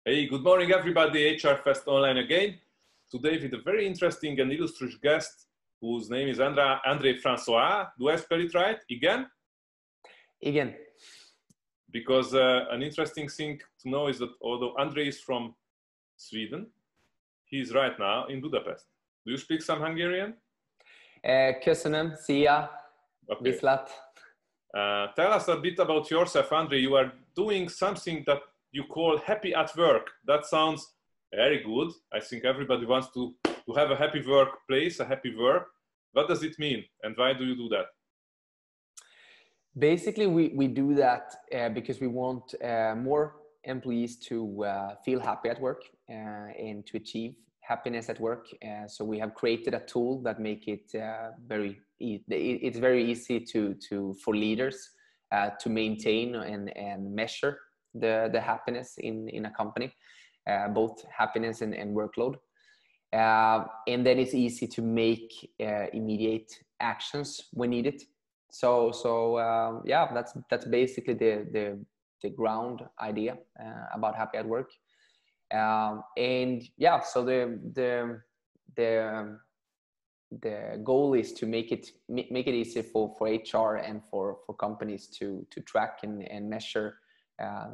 Hey, good morning everybody, HR Fest Online again. Today with a very interesting and illustrious guest whose name is André François. Do I spell it right? Again? Again. Because an interesting thing to know is that although André is from Sweden, he is right now in Budapest. Do you speak some Hungarian? Köszönöm, szia, viszlát. Tell us a bit about yourself, André. You are doing something that you call happy at work. That sounds very good. I think everybody wants to have a happy workplace, a happy work. What does it mean and why do you do that? Basically, we do that because we want more employees to feel happy at work and to achieve happiness at work. So we have created a tool that make it very easy for leaders to maintain and measure the happiness in a company, both happiness and workload. And then it's easy to make immediate actions when needed. So yeah, that's basically the ground idea about happy at work. And yeah, so the goal is to make it easier for HR and for companies to track and measure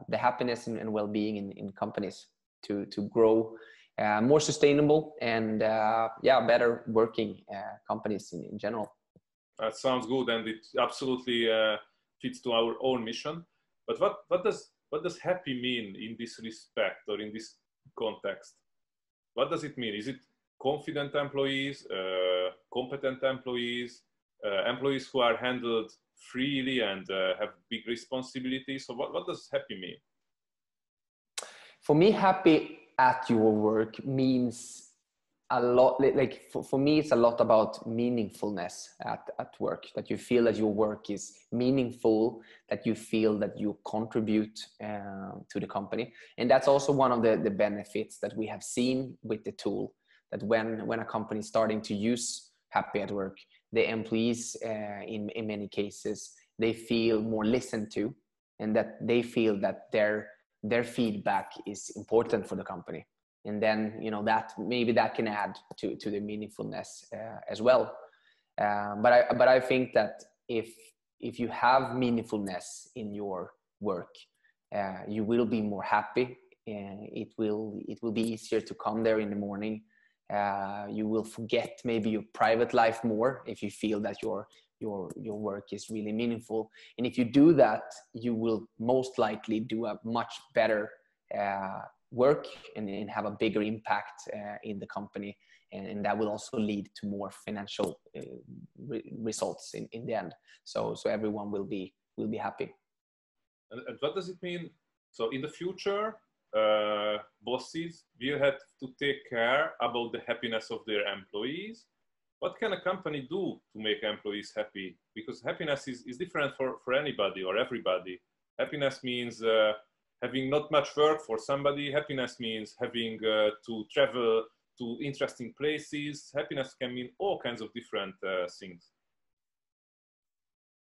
the happiness and well-being in companies to grow more sustainable and better working companies in general. That sounds good, and it absolutely fits to our own mission. But what does happy mean in this respect or in this context? What does it mean? Is it confident employees, competent employees, employees who are handled freely and have big responsibilities? So what does happy mean? For me, happy at your work means a lot. Like for me, it's a lot about meaningfulness at work, that you feel that your work is meaningful, that you feel that you contribute to the company. And that's also one of the benefits that we have seen with the tool, that when a company is starting to use happy at work, the employees in many cases, they feel more listened to, and that they feel that their feedback is important for the company. And then, you know, that maybe that can add to the meaningfulness as well. But I think that if you have meaningfulness in your work, you will be more happy, and it will be easier to come there in the morning. You will forget maybe your private life more if you feel that your work is really meaningful. And if you do that, you will most likely do a much better work and have a bigger impact in the company, and that will also lead to more financial results in the end. So everyone will be happy. And what does it mean? So in the future, bosses will have to take care about the happiness of their employees. What can a company do to make employees happy? Because happiness is different for anybody or everybody. Happiness means having not much work for somebody. Happiness means having to travel to interesting places. Happiness can mean all kinds of different things.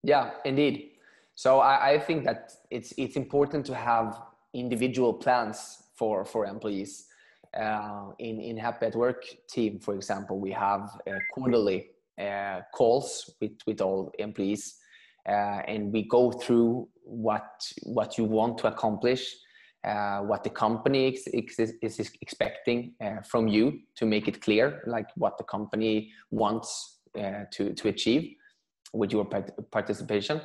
Yeah, indeed. So I think that it's important to have individual plans for employees. In Happy at Work team, for example, we have quarterly calls with all employees, and we go through what you want to accomplish, what the company is expecting from you, to make it clear, like what the company wants to achieve with your participation,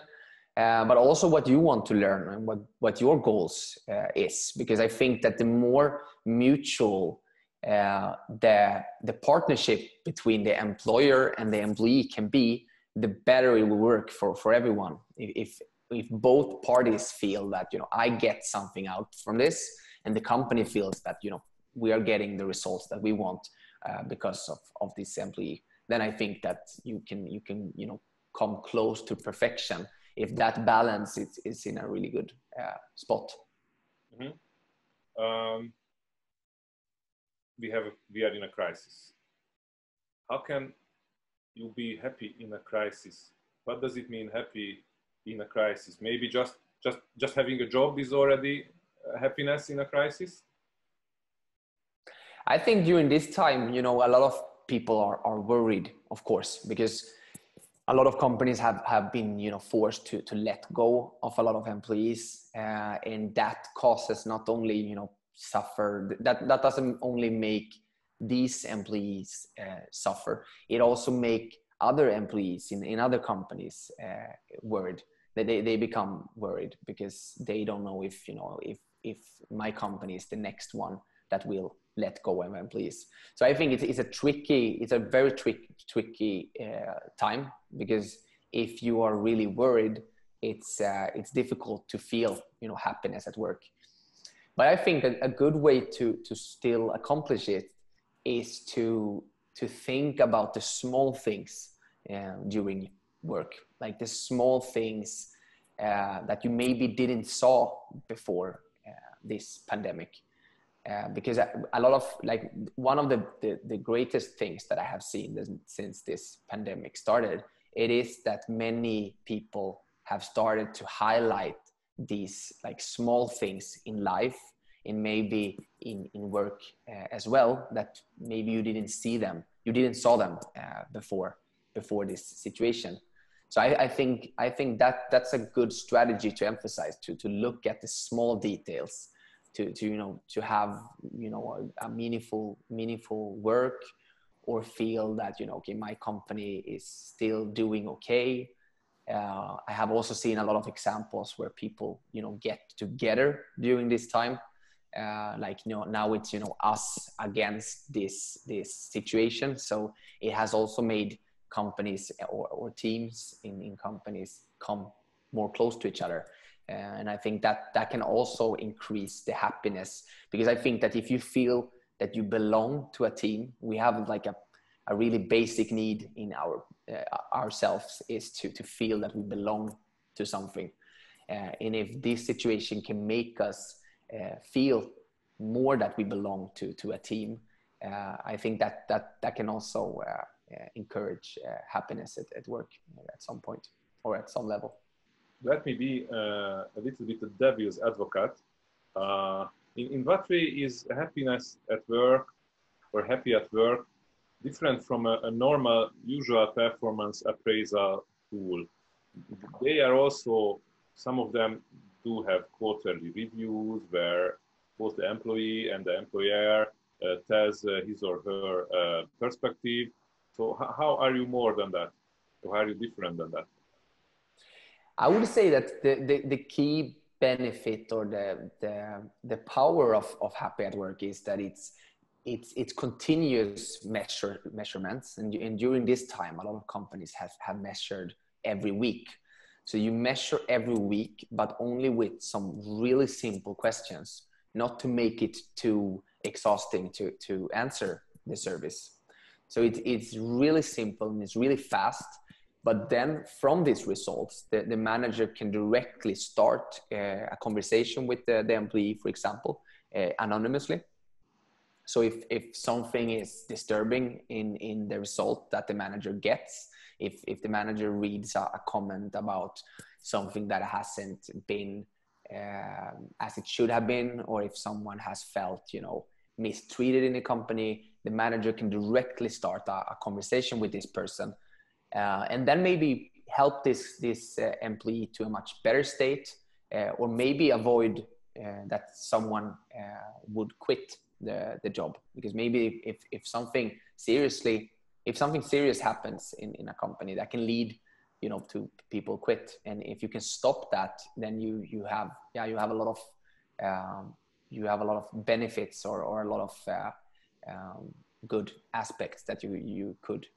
but also what you want to learn and what your goals is. Because I think that the more mutual the partnership between the employer and the employee can be, the better it will work for everyone. If both parties feel that, you know, I get something out from this, and the company feels that, you know, we are getting the results that we want because of this employee, then I think that you can you know, come close to perfection if that balance is in a really good spot. Mm-hmm. We are in a crisis. How can you be happy in a crisis? What does it mean, happy in a crisis? Maybe just just having a job is already happiness in a crisis? I think during this time, a lot of people are worried, of course, because a lot of companies have been, forced to let go of a lot of employees, and that causes not only, suffer. That doesn't only make these employees suffer. It also make other employees in other companies worried. They become worried because they don't know if my company is the next one that will let go of employees. So I think it's a very tricky time, because if you are really worried, it's difficult to feel happiness at work. But I think a good way to still accomplish it is to think about the small things during work, like the small things that you maybe didn't saw before this pandemic. Because a lot of, like, one of the greatest things that I have seen since this pandemic started, it is that many people have started to highlight these like small things in life, and maybe in work as well, that maybe you didn't saw them before this situation. So I think that's a good strategy to emphasize, to look at the small details, to have a meaningful work, or feel that okay, my company is still doing okay. I have also seen a lot of examples where people get together during this time, now it's us against this situation. So it has also made companies or teams in companies come more close to each other. And I think that can also increase the happiness, because I think that if you feel that you belong to a team, we have like a really basic need in ourselves is to feel that we belong to something. And if this situation can make us feel more that we belong to a team, I think that can also encourage happiness at work at some point or at some level. Let me be a little bit a devil's advocate. In what way is happiness at work or happy at work different from a normal, usual performance appraisal tool? They are also, some of them do have quarterly reviews where both the employee and the employer tells his or her perspective. So how are you more than that? Or how are you different than that? I would say that the key benefit or the power of happy at work is that it's continuous measurements, and during this time a lot of companies have measured every week. So you measure every week, but only with some really simple questions, not to make it too exhausting to answer the service. So it's really simple and it's really fast. But then from these results, the manager can directly start a conversation with the employee, for example, anonymously. So if something is disturbing in the result that the manager gets, if the manager reads a comment about something that hasn't been as it should have been, or if someone has felt mistreated in the company, the manager can directly start a conversation with this person. And then maybe help this employee to a much better state, or maybe avoid that someone would quit the job, because maybe if something serious happens in a company, that can lead to people quit. And if you can stop that, then you have a lot of benefits or a lot of good aspects that you could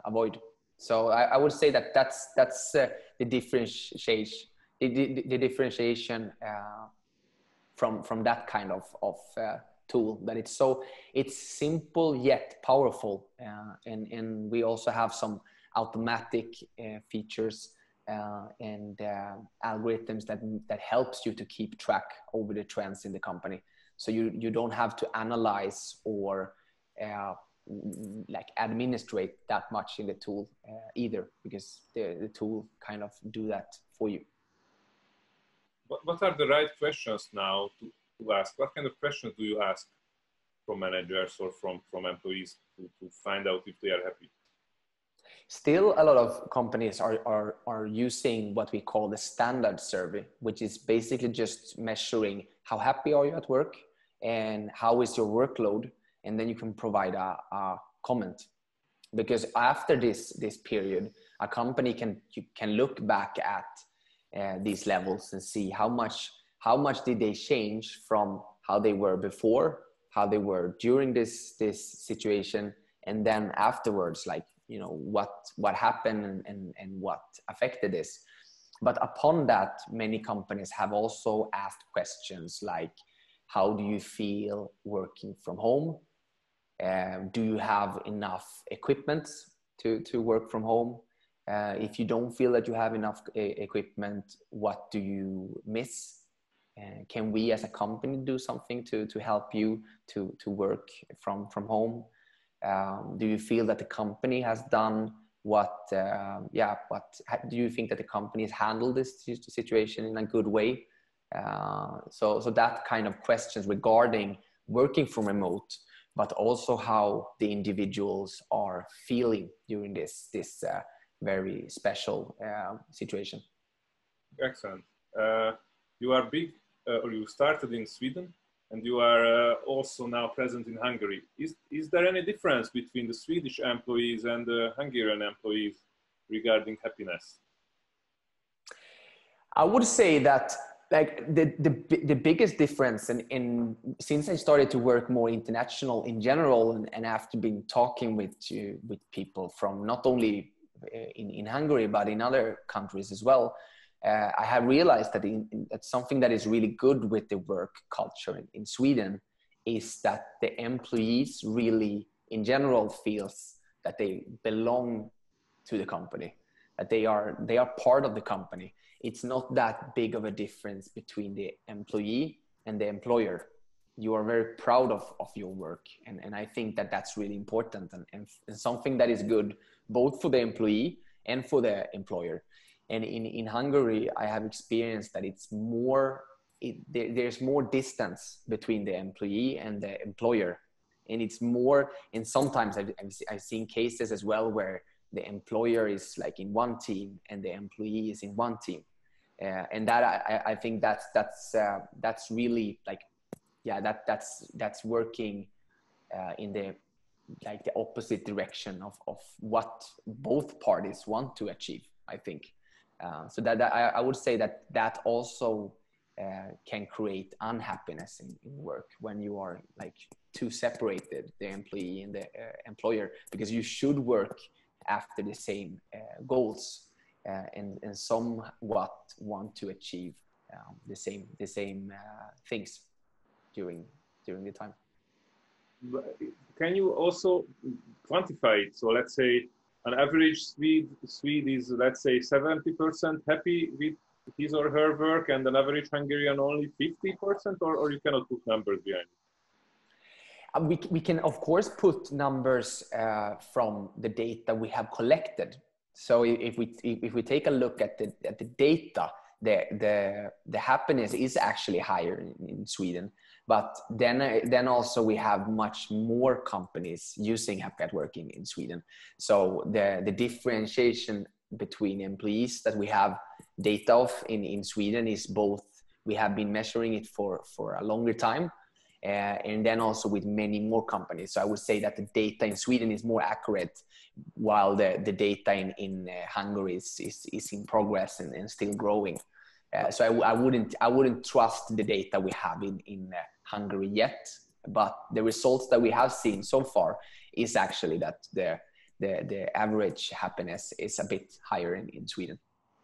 avoid. So I would say that's the differentiation from that kind of tool, that it's simple yet powerful, and we also have some automatic features and algorithms that helps you to keep track over the trends in the company. So you don't have to analyze or administrate that much in the tool either, because the tool kind of do that for you. what are the right questions now to ask? What kind of questions do you ask from managers or from employees to find out if they are happy? Still, a lot of companies are using what we call the standard survey, which is basically just measuring how happy are you at work and how is your workload, and then you can provide a comment. Because after this period, a company can look back at these levels and see how much did they change from how they were before, how they were during this situation, and then afterwards, like, you know, what happened and what affected this. But upon that, many companies have also asked questions like, how do you feel working from home? Do you have enough equipment to work from home? If you don't feel that you have enough equipment, what do you miss? Can we as a company do something to help you to work from home? Do you feel that the company has done do you think that the company has handled this situation in a good way? So that kind of questions regarding working from remote, but also how the individuals are feeling during this very special situation. Excellent. You are big, or you started in Sweden, and you are also now present in Hungary. Is there any difference between the Swedish employees and the Hungarian employees regarding happiness? I would say that, like, the biggest difference in since I started to work more international in general, and after been talking with people from not only in Hungary but in other countries as well, I have realized that that something that is really good with the work culture in Sweden is that the employees really in general feels that they belong to the company, that they are part of the company. It's not that big of a difference between the employee and the employer. You are very proud of your work. And I think that that's really important and something that is good both for the employee and for the employer. And in Hungary, I have experienced that it's more, there's more distance between the employee and the employer. And it's more, and sometimes I've seen cases as well where the employer is like in one team and the employee is in one team. And that I think that's really like, yeah, that's working in the opposite direction of what both parties want to achieve, I think. So that I would say that also can create unhappiness in work when you are like too separated, the employee and the employer, because you should work after the same goals and somewhat want to achieve the same things during the time. Can you also quantify it? So let's say an average Swede is, let's say, 70% happy with his or her work, and an average Hungarian only 50%, or you cannot put numbers behind it? We can of course put numbers from the data we have collected. So if we take a look at the data, the happiness is actually higher in Sweden. But then also we have much more companies using happy at work in Sweden. So the differentiation between employees that we have data of in Sweden is both, we have been measuring it for a longer time, and then also with many more companies. So I would say that the data in Sweden is more accurate, while the data in Hungary is in progress and still growing. So I wouldn't trust the data we have in Hungary yet, but the results that we have seen so far is actually that the average happiness is a bit higher in Sweden.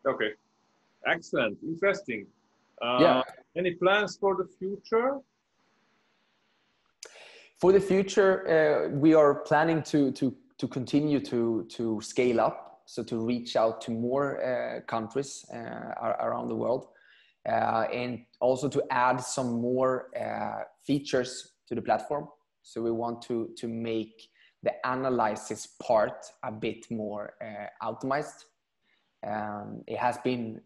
Okay, excellent, interesting. Yeah. Any plans for the future? For the future, we are planning to continue to scale up, so to reach out to more countries around the world, and also to add some more features to the platform. So we want to make the analysis part a bit more optimized. It has been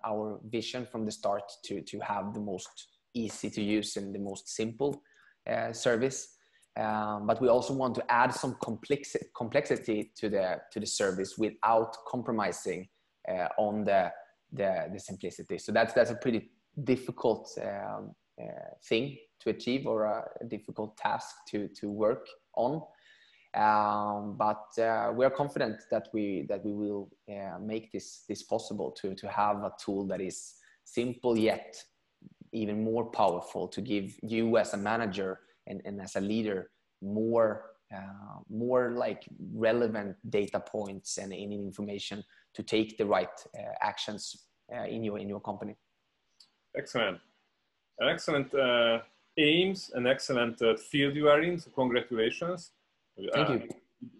our vision from the start to have the most easy to use and the most simple service. But we also want to add some complexity to the service without compromising on the simplicity. So that's a pretty difficult thing to achieve, or a difficult task to work on. But we are confident that we will make this possible to have a tool that is simple yet even more powerful, to give you as a manager and as a leader more like relevant data points and information to take the right actions in your company. Excellent. An excellent aims, an excellent field you are in. So congratulations. Thank you.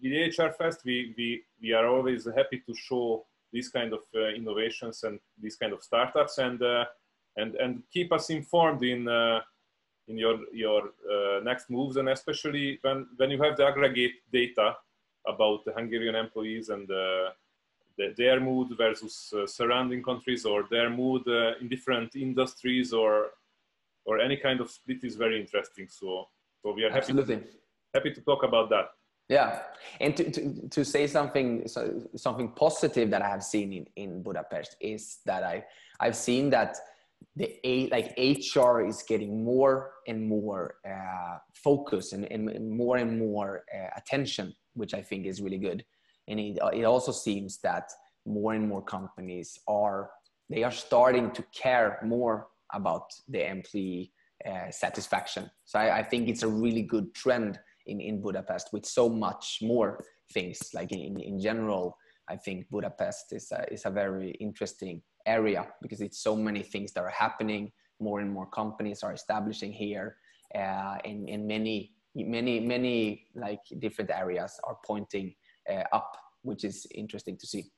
With HR Fest, we are always happy to show these kind of innovations and these kind of startups, and keep us informed in your next moves, and especially when you have the aggregate data about the Hungarian employees and their mood versus surrounding countries, or their mood in different industries, or any kind of split is very interesting. So we are happy to talk about that. Yeah, and to say something positive that I have seen in Budapest is that I've seen that HR is getting more and more focus and more attention, which I think is really good. And it also seems that more and more companies are starting to care more about the employee satisfaction. So I think it's a really good trend in Budapest, with so much more things. Like in general, I think Budapest is a very interesting area, because it's so many things that are happening. More and more companies are establishing here, and many like different areas are pointing up, which is interesting to see.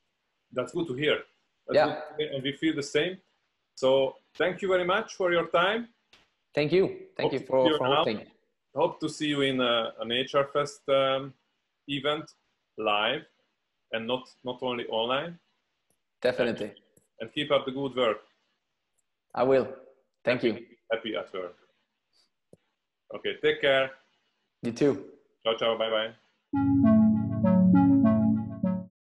That's good to hear. And we feel the same. So thank you very much for your time. Thank you for hosting. Hope to see you in an HR Fest event live, and not only online. Definitely. And keep up the good work. I will. Thank you. Happy at work. Okay, take care. You too. Ciao, ciao. Bye, bye.